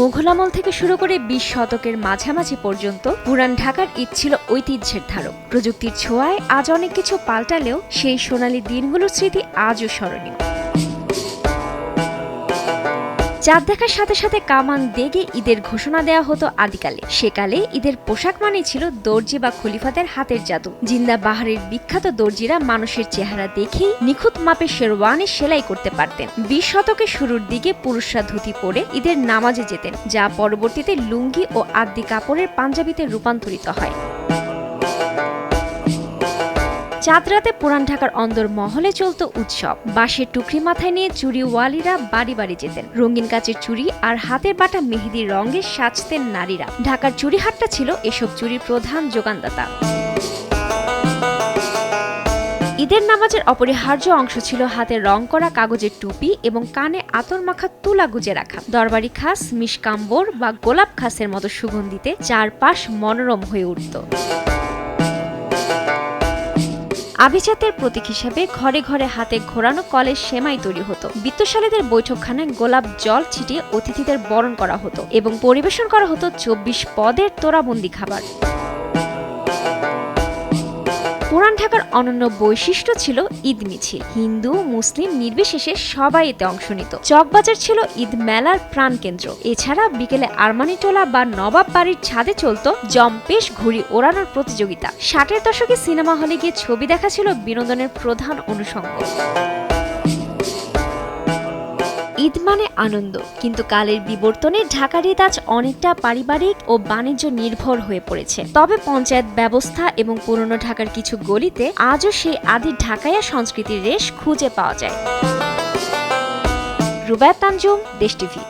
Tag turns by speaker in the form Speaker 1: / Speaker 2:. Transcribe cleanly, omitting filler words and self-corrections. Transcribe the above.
Speaker 1: মোঘল আমল থেকে শুরু করে ২০ শতকের মাঝামাঝি পর্যন্ত পুরান ঢাকার ঈদ ছিল ঐতিহ্যের ধারক। প্রযুক্তির ছোঁয়ায় আজ অনেক কিছু পাল্টালেও সেই সোনালী দিনগুলোর স্মৃতি আজও স্মরণীয়। চাঁদ দেখার সাথে সাথে কামান দেগে ঈদের ঘোষণা দেওয়া হতো আদিকালে। সেকালে ঈদের পোশাক মানেই ছিল দর্জি বা খলিফাদের হাতের জাদু। জিন্দা বাহারের বিখ্যাত দর্জিরা মানুষের চেহারা দেখেই নিখুঁত মাপে শেরওয়ানি সেলাই করতে পারতেন। ২০ শতকের শুরুর দিকে পুরুষরা ধুতি পরে ঈদের নামাজে যেতেন, যা পরবর্তীতে লুঙ্গি ও আদ্দি কাপড়ের পাঞ্জাবিতে রূপান্তরিত হয়। চাঁদ রাতে পুরান ঢাকার অন্দর মহলে চলত উৎসব। বাঁশের টুকরি মাথায় নিয়ে চুড়িওয়ালিরা বাড়ি বাড়ি যেতেন। রঙিন কাচের চুড়ি আর হাতের বাটা মেহেদির রঙে সাজতেন নারীরা। ঢাকার চুড়িহাটটা ছিল এসব চুড়ির প্রধান যোগানদাতা। ঈদের নামাজের অপরিহার্য অংশ ছিল হাতে রং করা কাগজের টুপি এবং কানে আতর মাখা তুলা গুজে রাখা। দরবারি খাস, মিশকাম্বর বা গোলাপ খাসের মতো সুগন্ধিতে চারপাশ মনোরম হয়ে উঠত। আভিজাত্যের প্রতীক হিসেবে ঘরে ঘরে হাতে ঘোরানো কলের সেমাই তৈরি হতো। বিত্তশালীদের বৈঠকখানায় গোলাপ জল ছিটিয়ে অতিথিদের বরণ করা হতো এবং পরিবেশন করা হতো ২৪ পদের তোড়াবন্দি খাবার। পুরান ঢাকার অনন্য বৈশিষ্ট্য ছিল ঈদ মিছিল। হিন্দু মুসলিম নির্বিশেষে সবাই এতে অংশ নিত। চকবাজার ছিল ঈদ মেলার প্রাণকেন্দ্র। এছাড়া বিকেলে আরমানিটোলা বা নবাব বাড়ির ছাদে চলত জম্পেশ ঘুড়ি ওড়ানোর প্রতিযোগিতা। ৬০-এর দশকে সিনেমা হলে গিয়ে ছবি দেখা ছিল বিনোদনের প্রধান অনুষঙ্গ। ঈদ মানে আনন্দ, কিন্তু কালের বিবর্তনে ঢাকার ঈদ আজ অনেকটা পারিবারিক ও বাণিজ্য নির্ভর হয়ে পড়েছে। তবে পঞ্চায়েত ব্যবস্থা এবং পুরনো ঢাকার কিছু গলিতে আজও সেই আদি ঢাকাইয়া সংস্কৃতির রেশ খুঁজে পাওয়া যায়। রুবায়া তানজুম, দেশ টিভি।